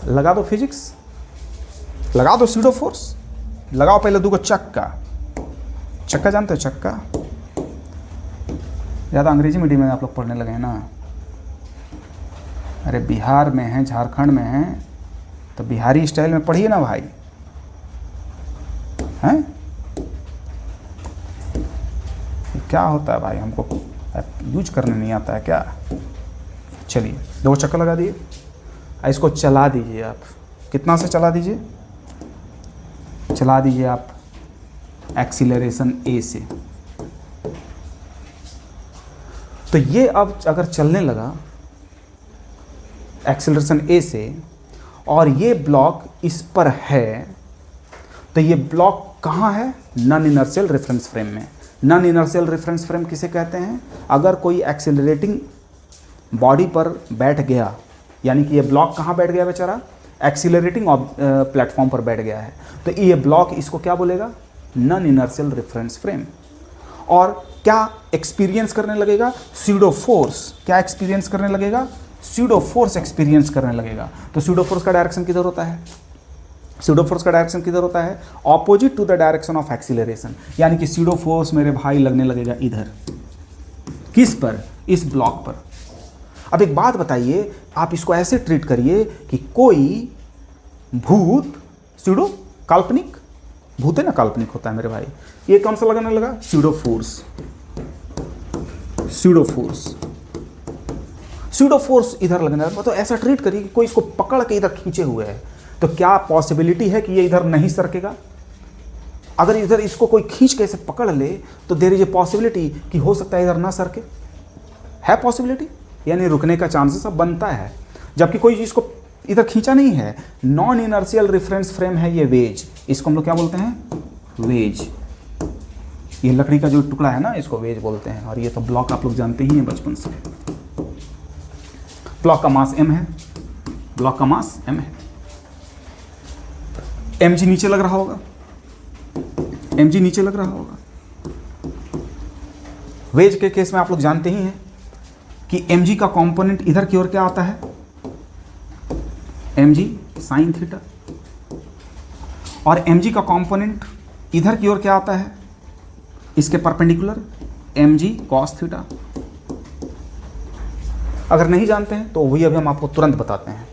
लगा दो फिजिक्स, लगा दो स्यूडो फोर्स, लगाओ पहले दूगो चक्का। चक्का जानते हो? चक्का ज़्यादा अंग्रेजी मीडियम में आप लोग पढ़ने लगे हैं ना। अरे बिहार में हैं, झारखंड में हैं, तो बिहारी स्टाइल में पढ़िए ना भाई। हैं क्या होता है भाई, हमको यूज करने नहीं आता है क्या? चलिए दो चक्कर लगा दिए, इसको चला दीजिए आप। कितना से चला दीजिए? चला दीजिए आप एक्सीलरेशन ए से। तो ये अब अगर चलने लगा एक्सीलरेशन ए से, और ये ब्लॉक इस पर है, तो ये ब्लॉक कहाँ है? नॉन इनर्शियल रेफरेंस फ्रेम में। नॉन इनर्शियल रेफरेंस फ्रेम किसे कहते हैं? अगर कोई एक्सेलरेटिंग बॉडी पर बैठ गया, यानी कि ये ब्लॉक कहाँ बैठ गया बेचारा? एक्सीलरेटिंग प्लेटफॉर्म पर बैठ गया है, तो ये ब्लॉक इसको क्या बोलेगा? Non inertial reference frame. और क्या एक्सपीरियंस करने लगेगा? Pseudo force. क्या एक्सपीरियंस करने लगेगा? स्यूडो फोर्स एक्सपीरियंस करने लगेगा। तो स्यूडो फोर्स का डायरेक्शन किधर होता है? स्यूडो फोर्स का डायरेक्शन किधर होता है? Opposite to the direction of acceleration. यानी कि स्यूडो फोर्स मेरे भाई लगने लगेगा इधर। किस पर? इस ब्लॉक पर। अब एक बात बताइए, आप इसको ऐसे ट्रीट करिए कि कोई भूत, स्यूडो काल्पनिक भूत है ना, काल्पनिक होता है मेरे भाई, ये कौन सा लगाने लगा? Pseudo force. Pseudo force, pseudo force इधर लगने लगा। तो ऐसा ट्रीट करिए कि कोई इसको पकड़ के इधर खींचे हुए है, तो क्या पॉसिबिलिटी है कि ये इधर नहीं सरकेगा? अगर इधर इसको कोई खींच के ऐसे पकड़ ले, तो देयर इज ए पॉसिबिलिटी कि हो सकता है इधर ना सरके। है पॉसिबिलिटी, यानी रुकने का चांसेस अब बनता है। जबकि कोई चीज़ को इधर खींचा नहीं है। नॉन इनर्शियल रेफरेंस फ्रेम है ये वेज। इसको हम लोग क्या बोलते हैं? वेज। ये लकड़ी का जो टुकड़ा है ना, इसको वेज बोलते हैं। और ये तो ब्लॉक आप लोग जानते ही हैं बचपन से। ब्लॉक का मास m है, ब्लॉक का मास m है। mg नीचे लग रहा होगा, mg नीचे लग रहा होगा। वेज के केस में आप लोग जानते ही हैं कि mg का कंपोनेंट इधर की ओर क्या आता है? mg sine theta. और mg का कंपोनेंट इधर की ओर क्या आता है? इसके परपेंडिकुलर mg कॉस थीटा। अगर नहीं जानते हैं तो वही अभी हम आपको तुरंत बताते हैं।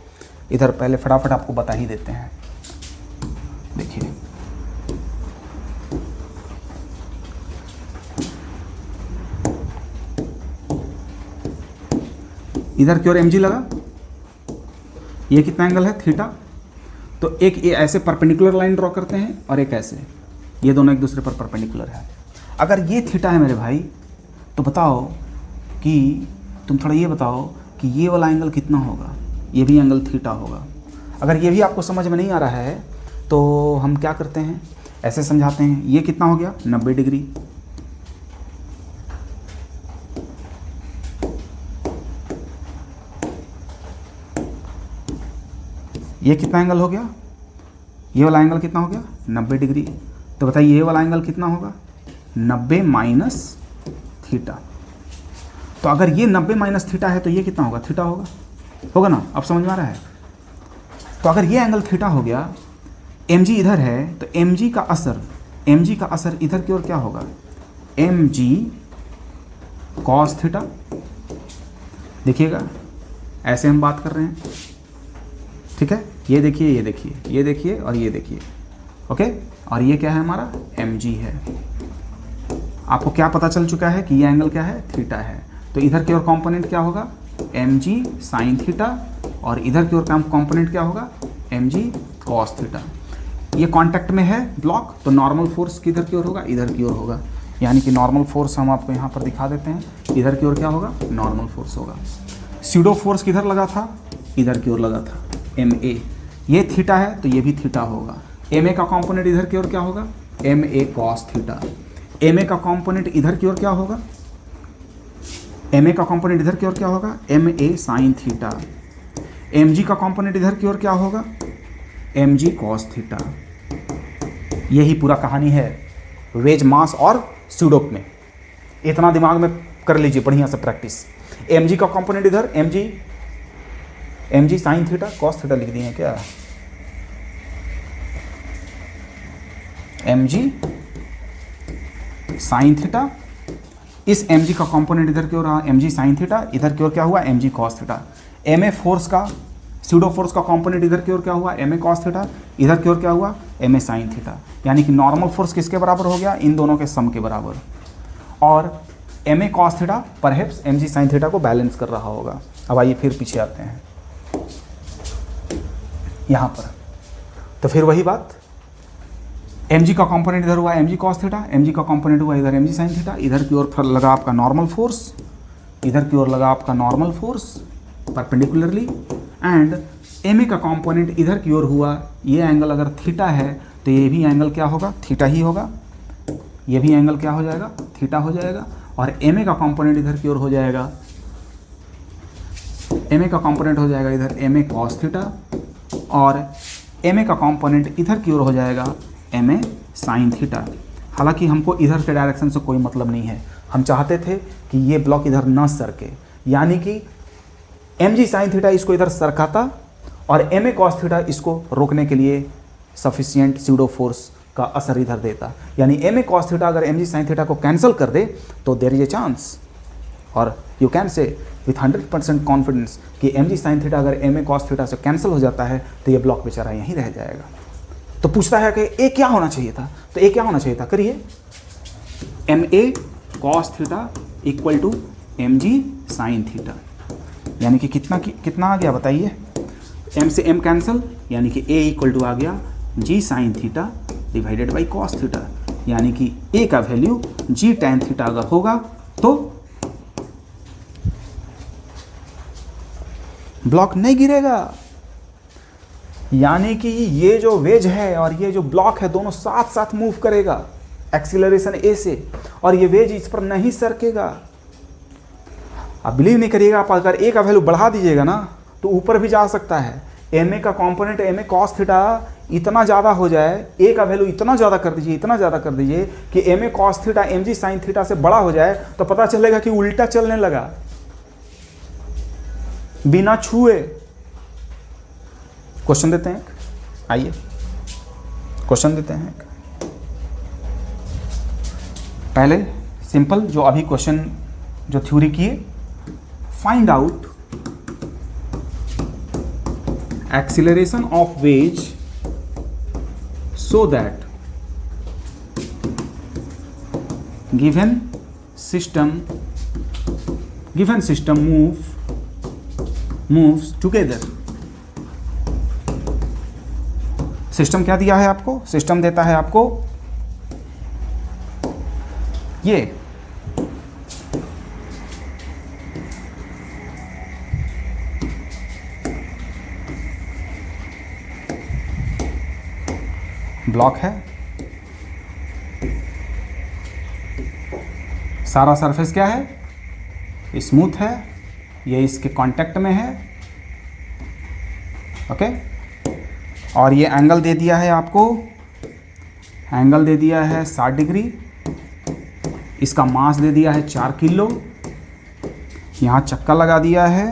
इधर पहले फटाफट आपको बता ही देते हैं। देखिए इधर की ओर mg लगा, ये कितना एंगल है? थीटा। तो एक ये ऐसे परपेंडिकुलर लाइन ड्रॉ करते हैं और एक ऐसे, ये दोनों एक दूसरे पर परपेंडिकुलर है। अगर ये थीटा है मेरे भाई, तो बताओ कि तुम थोड़ा ये बताओ कि ये वाला एंगल कितना होगा? ये भी एंगल थीटा होगा। अगर ये भी आपको समझ में नहीं आ रहा है तो हम क्या करते हैं, ऐसे समझाते हैं। ये कितना हो गया? 90 डिग्री। ये कितना एंगल हो गया? ये वाला एंगल कितना हो गया? 90 डिग्री। तो बताइए ये वाला एंगल कितना होगा? 90 माइनस थीटा। तो अगर ये 90 माइनस थीटा है तो ये कितना होगा? थीटा होगा। होगा ना? अब समझ में आ रहा है? तो अगर ये एंगल थीटा हो गया, mg इधर है, तो mg का असर इधर की ओर क्या होगा? mg cos theta. देखिएगा ऐसे हम बात कर रहे हैं, ठीक है? ये देखिए, ये देखिए, ये देखिए और ये देखिए, ओके। और ये क्या है? हमारा mg है। आपको क्या पता चल चुका है कि ये एंगल क्या है? थीटा है। तो इधर की ओर कंपोनेंट क्या होगा? mg sine theta. और इधर की ओर कंपोनेंट क्या होगा? mg cos theta. ये कांटेक्ट में है ब्लॉक, तो नॉर्मल फोर्स किधर की ओर होगा? इधर की ओर होगा। यानी कि नॉर्मल फोर्स हम आपको यहाँ पर दिखा देते हैं। इधर की ओर क्या होगा? नॉर्मल फोर्स होगा। स्यूडो फोर्स किधर लगा था? इधर की ओर लगा था, ma। ये थीटा है तो ये भी थीटा होगा। ma का कंपोनेंट इधर की ओर क्या होगा? M A cos theta. M A का कॉम्पोनेंट इधर की ओर क्या होगा, एम ए का कॉम्पोनेंट इधर की ओर क्या होगा, M A sine theta. M G का कॉम्पोनेंट इधर की ओर क्या होगा, एम जी कॉस थीटा। यही पूरा कहानी है वेज मास और स्यूडोक में। इतना दिमाग में कर लीजिए बढ़िया से प्रैक्टिस। एम जी का कॉम्पोनेंट इधर M G sine theta cos theta लिख दिए हैं क्या, एम जी साइन थीटा। इस एम जी का कॉम्पोनेंट इधर की ओर रहा एम जी साइन थीटा, इधर की ओर क्या हुआ M G cos theta. M A force का स्यूडो फोर्स का कॉम्पोनेंट इधर की ओर क्या हुआ एम ए कॉस थीटा, इधर की ओर क्या हुआ एम ए साइन थीटा। यानी कि नॉर्मल फोर्स किसके बराबर हो गया, इन दोनों के सम के बराबर। और M A cos theta perhaps M G sine theta को बैलेंस कर रहा होगा। अब आइए फिर पीछे आते हैं यहाँ पर, तो फिर वही बात, एम जी का कंपोनेंट इधर हुआ M G cos theta, M G का कंपोनेंट हुआ इधर एम जी साइन थीटा, इधर की ओर फिर लगा आपका नॉर्मल फोर्स, इधर की ओर लगा आपका normal force perpendicularly, and M A का कंपोनेंट इधर की ओर हुआ। ये एंगल अगर थीटा है तो ये भी एंगल क्या होगा, थीटा ही होगा। ये भी एंगल क्या हो जाएगा, थीटा हो जाएगा। और एम ए का कंपोनेंट इधर की ओर हो जाएगा, एम ए का कंपोनेंट हो जाएगा इधर एम ए कॉस थीटा, और एम ए का कंपोनेंट इधर की ओर हो जाएगा एम ए साइन थीटा। हालांकि हमको इधर के डायरेक्शन से कोई मतलब नहीं है, हम चाहते थे कि ये ब्लॉक इधर न सरके, यानी कि एम जी साइन थीटा इसको इधर सरकाता और एम ए कॉस थीटा इसको रोकने के लिए सफिशियंट स्यूडो फोर्स का असर इधर देता। यानी एम ए कॉस थीटा अगर एम जी साइन थीटा को कैंसिल कर दे तो देयर इज ए चांस, और you can say with 100% confidence कि एम जी साइन थीटा अगर एम ए कॉस थीटा से कैंसिल हो जाता है तो ये ब्लॉक बेचारा यहीं रह जाएगा। तो पूछता है कि ए क्या होना चाहिए था, तो ए क्या होना चाहिए था, करिए M A cos theta equal to M G sine theta. यानी कि कितना आ गया बताइए, एम से एम कैंसिल, यानी कि ए इक्वल टू आ गया G sine theta divided by cos theta. यानी कि ए का वैल्यू जी टैन थीटा अगर होगा तो ब्लॉक नहीं गिरेगा। यानी कि ये जो वेज है और ये जो ब्लॉक है दोनों साथ साथ मूव करेगा एक्सीलरेशन ए से, और ये वेज इस पर नहीं सरकेगा। आप बिलीव नहीं करिएगा, आप अगर ए का वैल्यू बढ़ा दीजिएगा ना तो ऊपर भी जा सकता है। एम ए का component M A cos theta इतना ज़्यादा हो जाए, ए का वैल्यू इतना ज़्यादा कर दीजिए, इतना ज़्यादा कर दीजिए कि M A cos theta M G sine theta से बड़ा हो जाए, तो पता चलेगा कि उल्टा चलने लगा बिना छुए। क्वेश्चन देते हैं, आइए क्वेश्चन देते हैं। पहले सिंपल जो अभी क्वेश्चन जो थ्योरी किए, find out acceleration of wedge so that given system moves together। System क्या दिया है आपको, सिस्टम देता है आपको ये ब्लॉक है, सारा सरफेस क्या है, स्मूथ है, ये इसके कांटेक्ट में है, ओके। और ये एंगल दे दिया है आपको, एंगल दे दिया है 60 डिग्री, इसका मास दे दिया है 4 किलो, यहाँ चक्का लगा दिया है,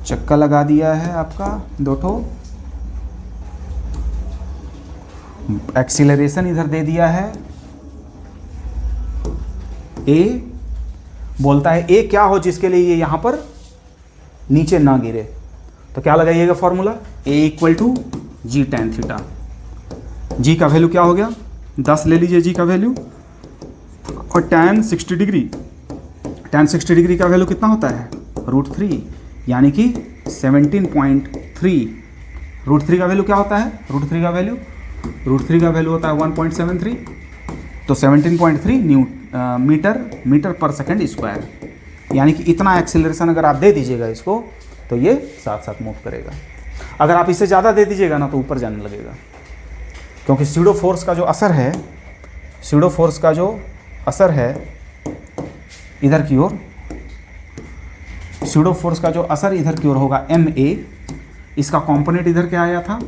चक्का लगा दिया है आपका 2 ठो, एक्सीलरेशन इधर दे दिया है ए, बोलता है ए क्या हो जिसके लिए ये यहाँ पर नीचे ना गिरे, तो क्या लगाइएगा formula, A equal to G tan theta. G का वैल्यू क्या हो गया 10 ले लीजिए जी का वैल्यू, और टैन 60 डिग्री, टैन 60 डिग्री का वैल्यू कितना होता है √3, यानी कि 17.3। √3 का वैल्यू क्या होता है, √3 का वैल्यू होता है 1.73, तो 17.3 मीटर पर सेकंड स्क्वायर। यानी कि इतना एक्सेलरेशन अगर आप दे दीजिएगा इसको तो ये साथ साथ मूव करेगा। अगर आप इससे ज़्यादा दे दीजिएगा ना तो ऊपर जाने लगेगा, क्योंकि स्यूडो फोर्स का जो असर है, स्यूडो फोर्स का जो असर है इधर की ओर, स्यूडो फोर्स का जो असर इधर की ओर होगा एम ए, इसका कंपोनेंट इधर क्या आया था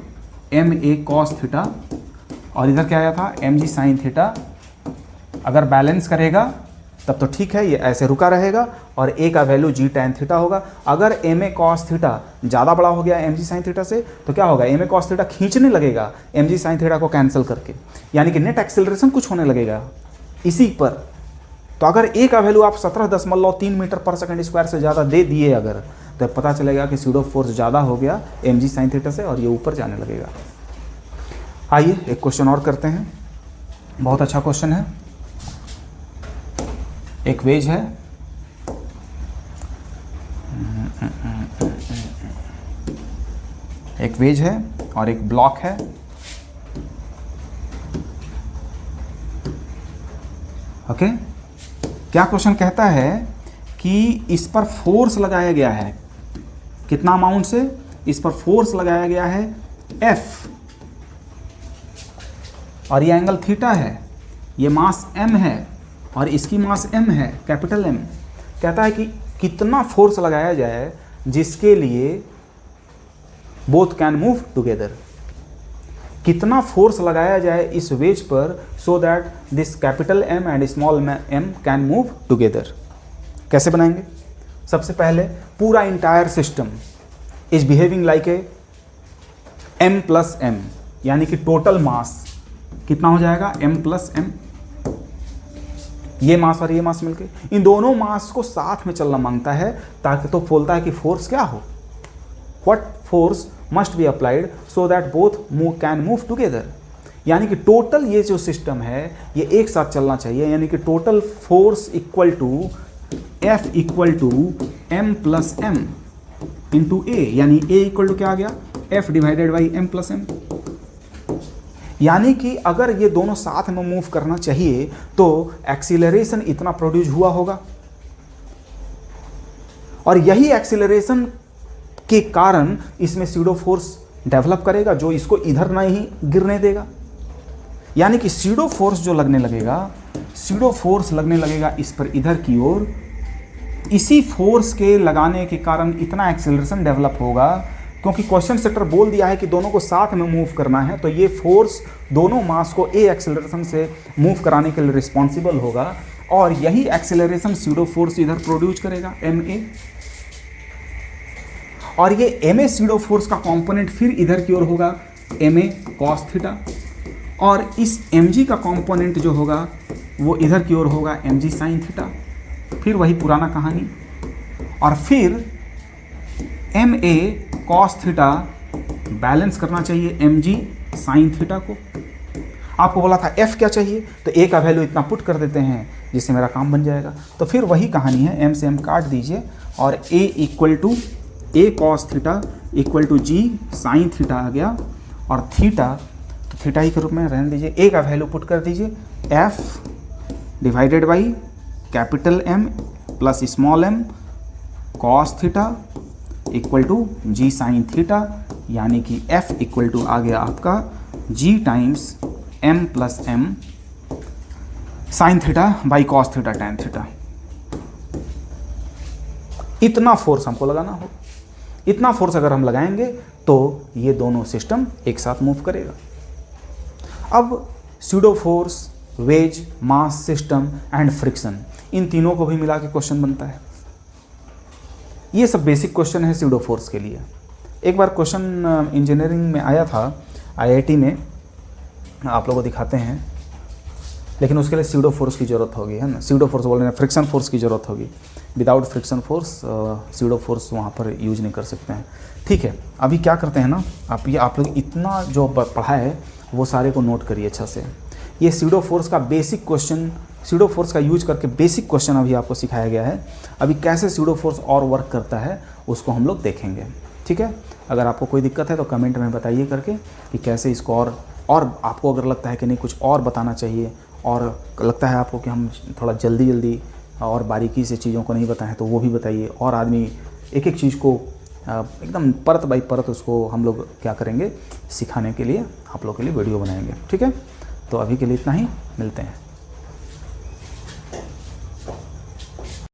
एम ए कॉस थीटा, और इधर क्या आया था एम जी साइन थीटा। अगर बैलेंस करेगा तब तो ठीक है, ये ऐसे रुका रहेगा और ए का वैल्यू जी टैन थीटा होगा। अगर एम ए कॉस थीटा ज़्यादा बड़ा हो गया एम जी साइन थीटा से तो क्या होगा, एम ए कॉस थीटा खींचने लगेगा एम जी साइन थीटा को कैंसिल करके, यानी कि नेट एक्सेलरेशन कुछ होने लगेगा इसी पर। तो अगर ए का वैल्यू आप 17.3 मीटर पर सेकंड स्क्वायर से ज़्यादा दे दिए अगर, तो पता चलेगा कि स्यूडो फोर्स ज़्यादा हो गया एम जी साइन थीटा से और ये ऊपर जाने लगेगा। आइए एक क्वेश्चन और करते हैं, बहुत अच्छा क्वेश्चन है। एक वेज है, एक वेज है और एक ब्लॉक है। ओके, क्या क्वेश्चन कहता है कि इस पर फोर्स लगाया गया है, कितना अमाउंट से, इस पर फोर्स लगाया गया है F, और ये एंगल थीटा है, ये मास M है और इसकी मास M है, कैपिटल M। कहता है कि कितना फोर्स लगाया जाए जिसके लिए बोथ कैन मूव टुगेदर, कितना फोर्स लगाया जाए इस वेज पर so that this capital M and small m can move together. कैसे बनाएंगे, सबसे पहले पूरा entire system is behaving like a m plus m, यानी कि टोटल मास कितना हो जाएगा m प्लस m, ये मास और ये मास मिलके, इन दोनों मास को साथ में चलना मांगता है ताकि तो बोलता है कि फोर्स क्या हो, what force must be applied so that both can move together, यानी कि टोटल ये जो सिस्टम है ये एक साथ चलना चाहिए, यानी कि total force equal to F equal to m plus m into A, यानी A इक्वल टू क्या आ गया F divided by m plus m। यानी कि अगर ये दोनों साथ में मूव करना चाहिए तो एक्सीलरेशन इतना प्रोड्यूस हुआ होगा, और यही एक्सीलरेशन के कारण इसमें स्यूडो फोर्स डेवलप करेगा जो इसको इधर नहीं गिरने देगा। यानी कि स्यूडो फोर्स जो लगने लगेगा, स्यूडो फोर्स लगने लगे इस पर इधर की ओर, इसी फोर्स के लगाने के कारण इतना एक्सेलरेशन डेवलप होगा, क्योंकि क्वेश्चन सेटर बोल दिया है कि दोनों को साथ में मूव करना है, तो ये फोर्स दोनों मास को ए एक्सेलरेशन से मूव कराने के लिए रिस्पॉन्सिबल होगा, और यही एक्सेलरेशन स्यूडो फोर्स इधर प्रोड्यूस करेगा एम ए, और ये एम ए स्यूडो फोर्स का कंपोनेंट फिर इधर की ओर होगा एम ए कॉस थीटा, और इस एम जी का कंपोनेंट जो होगा वो इधर की ओर होगा एम जी साइन थीटा, फिर वही पुराना कहानी, और फिर M A cos theta balance करना चाहिए एम जी साइन थीटा को। आपको बोला था एफ क्या चाहिए, तो ए का वैल्यू इतना पुट कर देते हैं जिससे मेरा काम बन जाएगा, तो फिर वही कहानी है, एम से एम काट दीजिए और A equal to A cos theta equal to G sine theta आ गया, और थीटा तो थीटा ही के रूप में रहने दीजिए, ए का वैल्यू पुट कर दीजिए F divided by capital M plus small M cos theta equal to G sine theta, यानी कि एफ इक्वल टू आ गया आपका G times M plus M sine theta by cos theta tan theta. इतना force हमको लगाना हो, इतना फोर्स अगर हम लगाएंगे तो ये दोनों सिस्टम एक साथ मूव करेगा। अब pseudo force, wedge, mass system and friction, इन तीनों को भी मिला के क्वेश्चन बनता है। ये सब बेसिक क्वेश्चन है स्यूडो फोर्स के लिए। एक बार क्वेश्चन इंजीनियरिंग में आया था आईआईटी में, आप लोगों को दिखाते हैं, लेकिन उसके लिए स्यूडो फोर्स की ज़रूरत होगी, है ना, स्यूडो फोर्स बोल रहे हैं, फ्रिक्शन फोर्स की ज़रूरत होगी। Without friction force pseudo force वहाँ पर यूज नहीं कर सकते हैं। ठीक है, अभी क्या करते हैं ना, आप लोग इतना जो पढ़ा है वो सारे को नोट करिए अच्छा से। ये स्यूडो फोर्स का बेसिक क्वेश्चन, स्यूडो फोर्स का यूज करके बेसिक क्वेश्चन अभी आपको सिखाया गया है। अभी कैसे स्यूडो फोर्स और वर्क करता है उसको हम लोग देखेंगे। ठीक है, अगर आपको कोई दिक्कत है तो कमेंट में बताइए करके कि कैसे इसको, और आपको अगर लगता है कि नहीं कुछ और बताना चाहिए, और लगता है आपको कि हम थोड़ा जल्दी और बारीकी से चीज़ों को नहीं बताएं तो वो भी बताइए, और आदमी एक एक चीज़ को एकदम परत बाई परत उसको हम लोग क्या करेंगे, सिखाने के लिए आप लोग के लिए वीडियो बनाएंगे। ठीक है, तो अभी के लिए इतना ही, मिलते हैं।